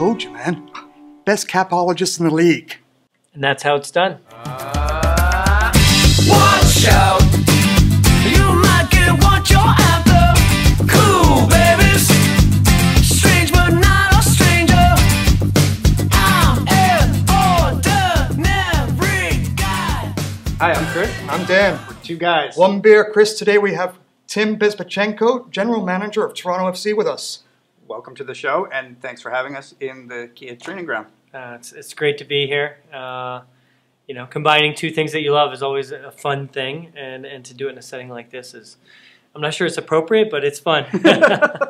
told you, man. Best capologist in the league. And that's how it's done. Watch out! You might get what you're after. Cool babies, strange but not a stranger. I'm an ordinary guy. Hi, I'm Chris. I'm Dan. We're two guys. One beer, Chris. Today we have Tim Bezbatchenko, General Manager of Toronto FC with us. Welcome to the show, and thanks for having us in the Kia training ground. It's great to be here. You know, combining two things that you love is always a fun thing, and to do it in a setting like this is, I'm not sure it's appropriate, but it's fun.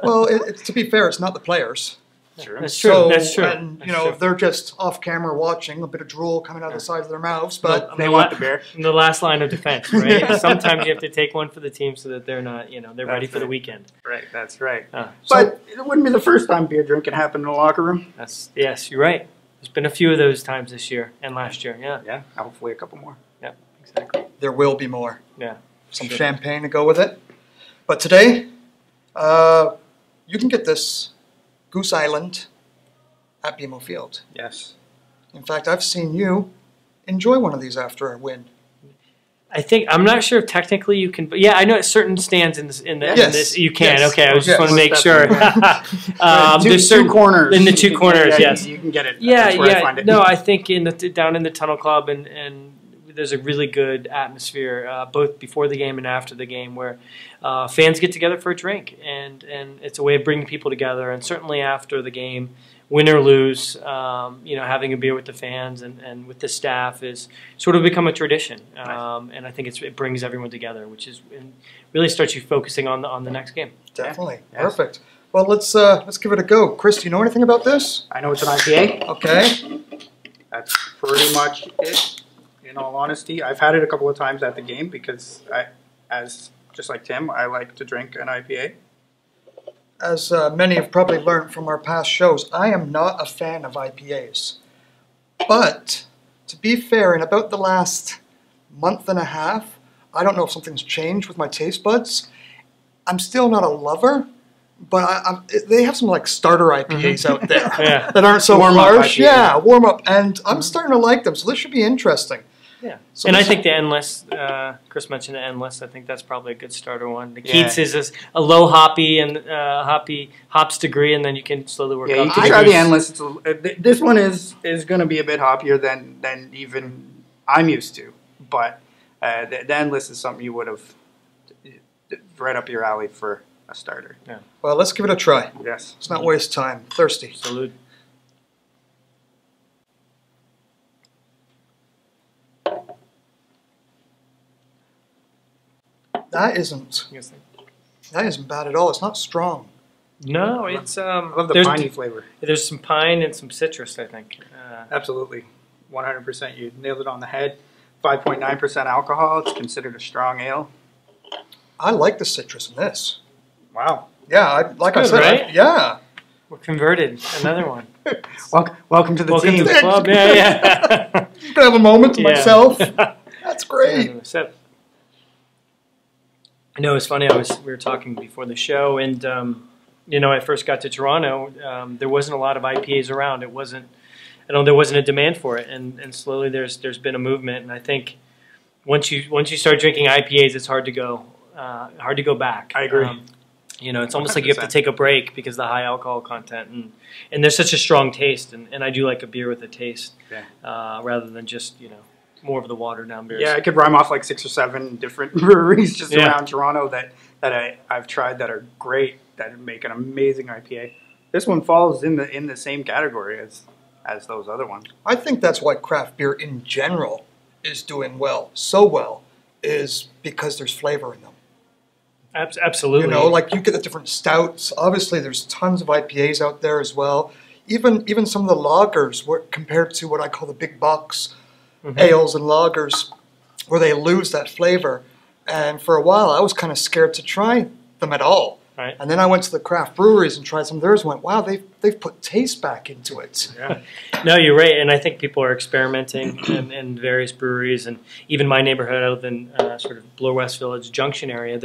Well, to be fair, it's not the players. Sure. That's true. So, That's true. And, That's true. if they're just off camera watching, a bit of drool coming out of the sides of their mouths, but They want the beer. I'm the last line of defense, right? Sometimes you have to take one for the team so that they're not, they're ready for the weekend. Right, that's right. So- But it wouldn't be the first time beer drinking happened in the locker room. Yes, you're right. There's been a few of those times this year and last year. Yeah. Yeah, hopefully a couple more. Yep. Exactly. there will be more. Yeah. Some champagne to go with it. But today, you can get this Goose Island at BMO Field. Yes. In fact, I've seen you enjoy one of these after a win. I'm not sure if technically you can, but yeah, I know at certain stands in Yes. this you can. Yes. Okay, I was just Yes. want to make Most sure. There's two corners. in the two corners. Yes. You can get it. Yeah, That's where I find it. No, I think down in the Tunnel Club and there's a really good atmosphere both before the game and after the game where fans get together for a drink and it's a way of bringing people together, and certainly after the game, win or lose, having a beer with the fans and with the staff is sort of become a tradition, and I think it brings everyone together, which is really starts you focusing on the next game. Definitely. Yeah. Perfect. Well, let's give it a go. Chris, do you know anything about this? I know it's an IPA. Okay. That's pretty much it. In all honesty, I've had it a couple of times at the game because just like Tim, I like to drink an IPA. As many have probably learned from our past shows, I am not a fan of IPAs. But, to be fair, in about the last month and a half, I don't know if something's changed with my taste buds. I'm still not a lover, but they have some like starter IPAs out there Yeah. that aren't so Warm-up harsh. IPA. Yeah, warm up. And I'm starting to like them, so this should be interesting. Yeah, So and I this- think the Endless, Chris mentioned the Endless. I think that's probably a good starter one. The Yeah. Keats is a low hoppy and hops degree, and then you can slowly work Yeah, up. you to can the try the Goose. Endless. This one is going to be a bit hoppier than even I'm used to. But the Endless is something you would have right up your alley for a starter. Yeah, Well, let's give it a try. Yes. Let's not waste time. Thirsty. salute. That isn't bad at all. It's not strong. No, it's I love the piney flavor. There's some pine and some citrus, I think. Absolutely. 100%. You nailed it on the head. 5.9% alcohol. It's considered a strong ale. I like the citrus in this. Wow. Yeah, like I good, said, right? yeah. We're converted. Another one. Welcome to the Welcome team. to the club. Yeah. I'm gonna have a moment to Yeah. myself. That's great. Sip. I know it's funny. We were talking before the show, and I first got to Toronto. There wasn't a lot of IPAs around. There wasn't a demand for it, and slowly there's been a movement. And I think once you start drinking IPAs, it's hard to go back. I agree. It's almost like you have to take a break because of the high alcohol content, and there's such a strong taste, and I do like a beer with a taste, rather than just more of the watered down beers. Yeah, I could rhyme off like 6 or 7 different breweries just Yeah. around Toronto that I've tried that are great, that make an amazing IPA. This one falls in the same category as those other ones. I think that's why craft beer in general is doing so well, is because there's flavor in them. Absolutely. Like you get the different stouts. Obviously, there's tons of IPAs out there as well. Even some of the lagers, compared to what I call the big box ales and lagers, where they lose that flavor. And for a while, I was kind of scared to try them at all. Right. And then I went to the craft breweries and tried some of theirs and went, wow, they've put taste back into it. Yeah. No, you're right. And I think people are experimenting in various breweries. And even my neighborhood, I live in sort of Bloor West Village Junction area,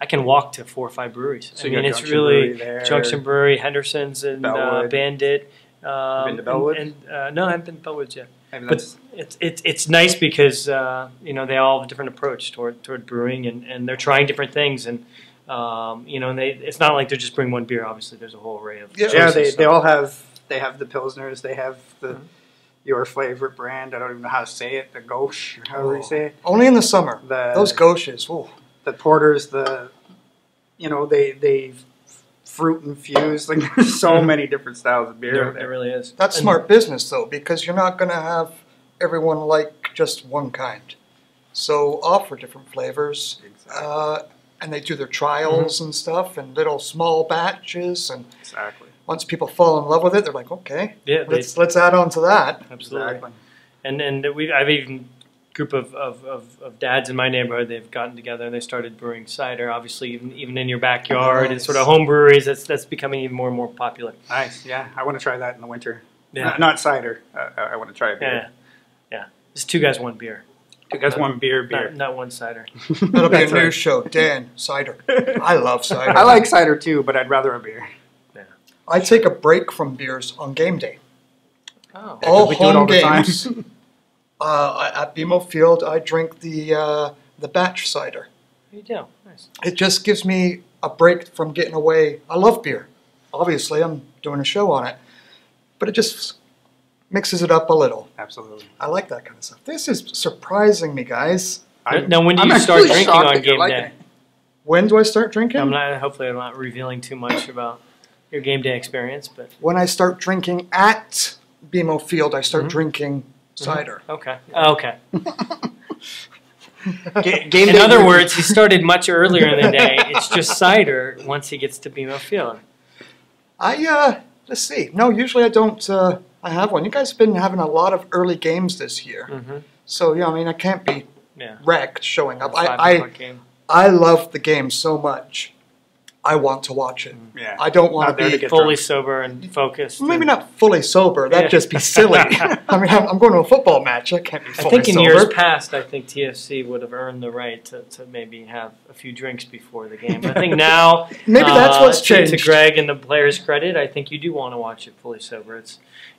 I can walk to 4 or 5 breweries. So I you mean, got it's Junction really Brewery there. Junction Brewery, Henderson's, and Bellwood. Bandit. Been to Bellwood? No, I haven't been to Bellwood yet. Maybe But that's it's nice because they all have a different approach toward brewing, and they're trying different things, and and it's not like they're just bringing one beer. Obviously, there's a whole array of choices, they all have the pilsners, they have the your favorite brand. I don't even know how to say it. The Gauche, or however you say it. Only in the summer. Those Gauches. Ooh. The porters, they fruit infused. Like there's so many different styles of beer. There really is. That's smart business though, because you're not going to have everyone like just one kind. So offer different flavors. Exactly. And they do their trials and stuff, and little small batches, and Exactly. once people fall in love with it, they're like, okay, Yeah, let's add on to that. Absolutely. Exactly. And I've even group of dads in my neighborhood. They've gotten together and they started brewing cider. Obviously, even in your backyard, and sort of home breweries. That's becoming even more and more popular. Nice. Yeah, I want to try that in the winter. Yeah. Not cider. I want to try a beer. Yeah. It's 2 guys, 1 beer. 2 guys, 1 beer. Not 1 cider. That'll be a That's new right. show. Dan, cider. I love cider. I like cider too, but I'd rather a beer. Yeah. I take a break from beers on game day. Oh. All we do it home all the time. games. At BMO Field, I drink the batch cider. You do. Nice. It just gives me a break from getting away. I love beer. Obviously, I'm doing a show on it. But it just mixes it up a little. Absolutely. I like that kind of stuff. This is surprising me, guys. Now, when do I'm you start actually drinking shocked on that you're game liking day? it. When do I start drinking? Hopefully, I'm not revealing too much about your game day experience, but When I start drinking at BMO Field, I start drinking cider. okay. Game In day other drinking. words, he started much earlier in the day. It's just cider once he gets to BMO Field. Let's see. No, usually I don't. I have one. You guys have been having a lot of early games this year. Mm-hmm. So, yeah, I mean, I can't be Yeah. wrecked showing up. 5 I o'clock game. love the game so much. I want to watch it. Yeah. I don't want Not there to to be get Fully drunk. sober and focused. maybe and- not fully sober. That'd Yeah. just be silly. I mean, I'm going to a football match. I can't be I fully think in sober. years past, I think TFC would have earned the right to maybe have a few drinks before the game. But I think now, Maybe that's what's to changed. Greg and the players' credit, I think you do want to watch it fully sober.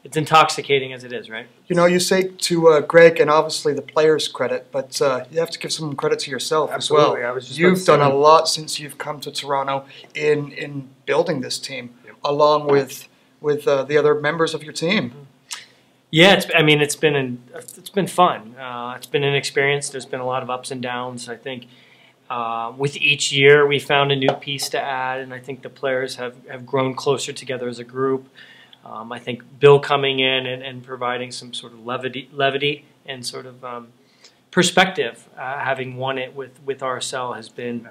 It's intoxicating as it is, right? You know, you say to Greg and obviously the players credit, but you have to give some credit to yourself Absolutely. as well. I was just You've about to done say a lot since you've come to Toronto in building this team, along with the other members of your team. Yeah, it's been fun. It's been an experience. There's been a lot of ups and downs. I think with each year we found a new piece to add, and I think the players have grown closer together as a group. I think Bill coming in and providing some sort of levity and sort of perspective, having won it with RSL has been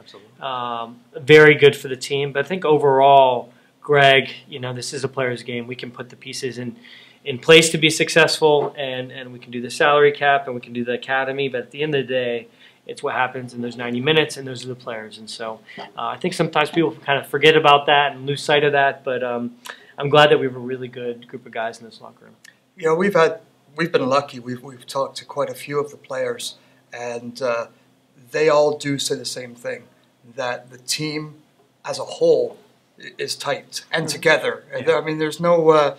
very good for the team. But I think overall, Greg, this is a player's game. We can put the pieces in place to be successful, and we can do the salary cap and we can do the academy. But at the end of the day, it's what happens in those 90 minutes, and those are the players. And so I think sometimes people kind of forget about that and lose sight of that. But I'm glad that we have a really good group of guys in this locker room. You know, we've been lucky. We've talked to quite a few of the players, and they all do say the same thing, that the team as a whole is tight and together. Yeah. I mean, there's no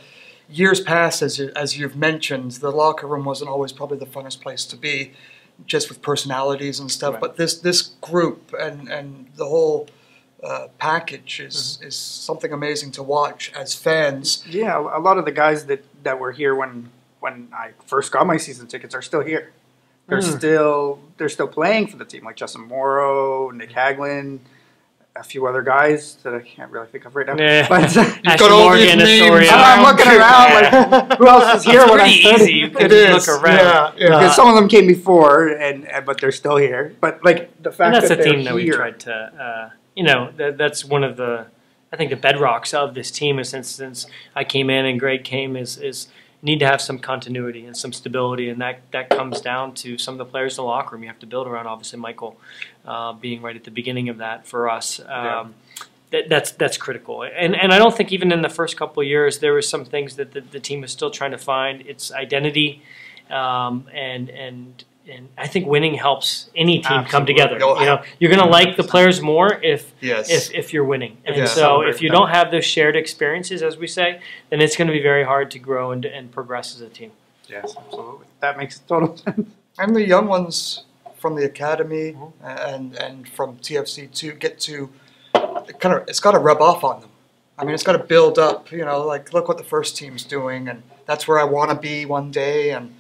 years past, as you've mentioned, the locker room wasn't always probably the funnest place to be, just with personalities and stuff. Right. But this group and the whole package is something amazing to watch as fans. Yeah, a lot of the guys that were here when I first got my season tickets are still here. They're still playing for the team, like Justin Morrow, Nick Haglin, a few other guys that I can't really think of right now. Yeah. But Ashley all Morgan, these names Astoria. I'm looking around like, who else is here It's when I pretty started? easy. You can It just is, look around. yeah. Because some of them came before, but they're still here. But like the fact And that's that the they're theme that we here, tried to, that's one of the, I think the bedrocks of this team is since I came in and Greg came is need to have some continuity and some stability, and that comes down to some of the players in the locker room. You have to build around, obviously, Michael being right at the beginning of that for us. That's critical, and I don't think even in the first couple of years there were some things that the team is still trying to find its identity, and I think winning helps any team come Absolutely. together. You know, you're going to like the players more if Yes. if you're winning. And Yeah. so if you don't have those shared experiences, as we say, then it's going to be very hard to grow and progress as a team. Yes, absolutely. That makes total sense. And the young ones from the academy and from TFC2 get to it's got to rub off on them. I mean, it's got to build up. You know, like look what the first team's doing, and that's where I want to be one day, and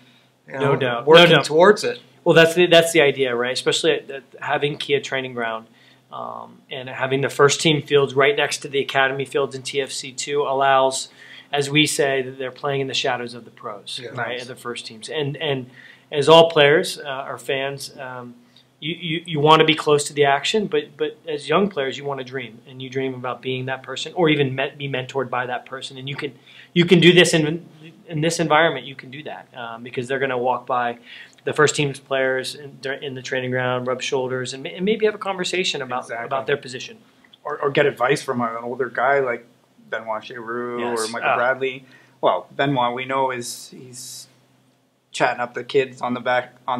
you know, No doubt. working No doubt. towards it. Well, that's the idea, right? Especially at having Kia Training Ground and having the first team fields right next to the academy fields in TFC2 allows, as we say, that they're playing in the shadows of the pros, Yeah. right? Nice. Of the first teams, and as all players or fans, you want to be close to the action, but as young players, you want to dream, and you dream about being that person, or even be mentored by that person, and you can do this in this environment. You can do that because they're going to walk by the first team's players in the training ground, rub shoulders, and maybe have a conveation about their position. Or get advice from an older guy like Benoit Giroux Yes. or Michael Bradley. Well, Benoit, we know he's chatting up the kids on the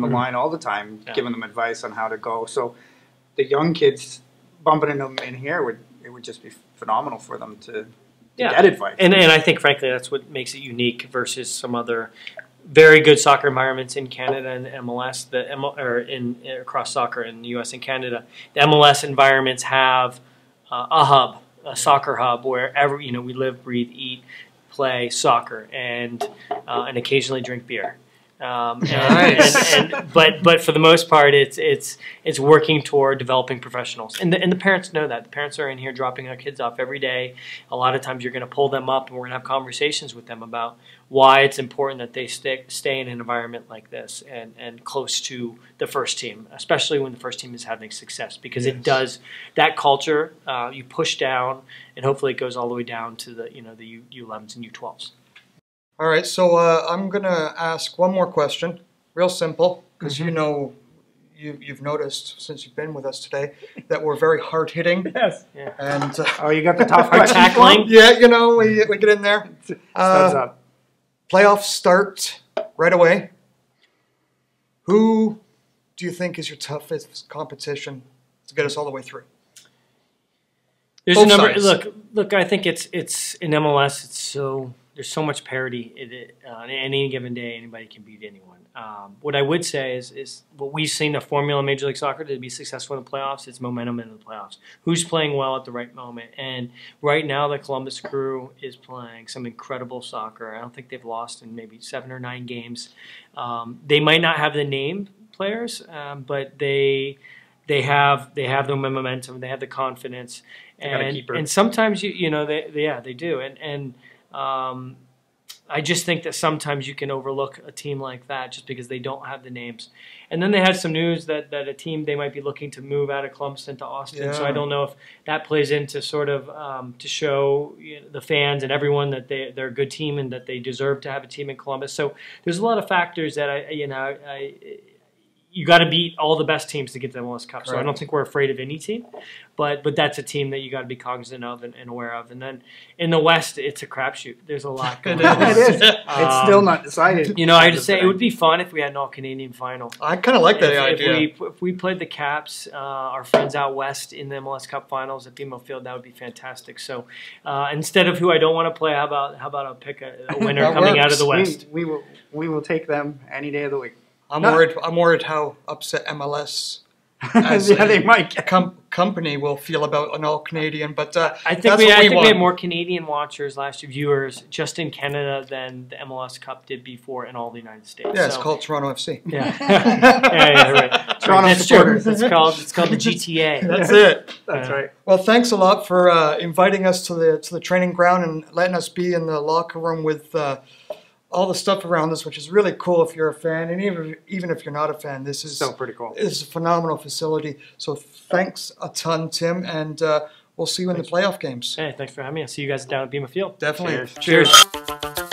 line all the time, giving them advice on how to go. So the young kids bumping into them in here it would just be phenomenal for them to get advice. And I think, frankly, that's what makes it unique versus some other very good soccer environments in Canada and MLS, across soccer in the U.S. and Canada. The MLS environments have a hub, a soccer hub, where we live, breathe, eat, play soccer, and occasionally drink beer. Nice. But for the most part, it's working toward developing professionals, and the parents know that. The parents are in here dropping our kids off every day. A lot of times, you're going to pull them up, and we're going to have conversations with them about why it's important that they stay in an environment like this and close to the first team, especially when the first team is having success, because it does that culture you push down, and hopefully it goes all the way down to the U11s and U12s. All right, so I'm going to ask one more question, real simple, because you've noticed since you've been with us today that we're very hard-hitting. Yes. Yeah. And You got the tough questions. Tackling. yeah, we get in there. Studs up. Playoffs start right away. Who do you think is your toughest competition to get us all the way through? There's Both a number. sides. Look. I think it's in MLS. There's so much parity. On any given day, anybody can beat anyone. What I would say is what we've seen the formula in Major League Soccer to be successful in the playoffs. It's momentum in the playoffs. Who's playing well at the right moment? And right now, the Columbus Crew is playing some incredible soccer. I don't think they've lost in maybe 7 or 9 games. They might not have the name players, but they have the momentum. They have the confidence. They got a keeper. And sometimes they do. And I just think that sometimes you can overlook a team like that just because they don't have the names. And then they had some news that a team they might be looking to move out of Columbus into Austin. Yeah. So I don't know if that plays into sort of to show the fans and everyone that they're a good team and that they deserve to have a team in Columbus. So there's a lot of factors that you got to beat all the best teams to get to the MLS Cup. So I don't think we're afraid of any team, but that's a team that you got to be cognizant of and aware of. And then in the West, it's a crapshoot. There's a lot going on. It is. It's still not decided. I just say it would be fun if we had an all-Canadian final. I kind of like that idea. If we played the Caps, our friends out west in the MLS Cup finals at BMO Field, that would be fantastic. So instead of who I don't want to play, how about I'll pick a winner coming out of the West? We will take them any day of the week. I'm worried how upset MLS as they might get. company will feel about an all-Canadian, but I think that's we what we want. had more Canadian watchers last year, viewers, just in Canada than the MLS Cup did before in all the United States. Yeah, it's called Toronto FC. Yeah, yeah, right. Toronto That's true. supporters. It's called the GTA. That's it. That's right. Well, thanks a lot for inviting us to the training ground and letting us be in the locker room with all the stuff around us, which is really cool if you're a fan, and even if you're not a fan, this is So pretty cool. This is a phenomenal facility. So thanks a ton, Tim, and we'll see you in the playoff games. Hey, thanks for having me. I'll see you guys down at BMO Field. Definitely. Cheers. Cheers.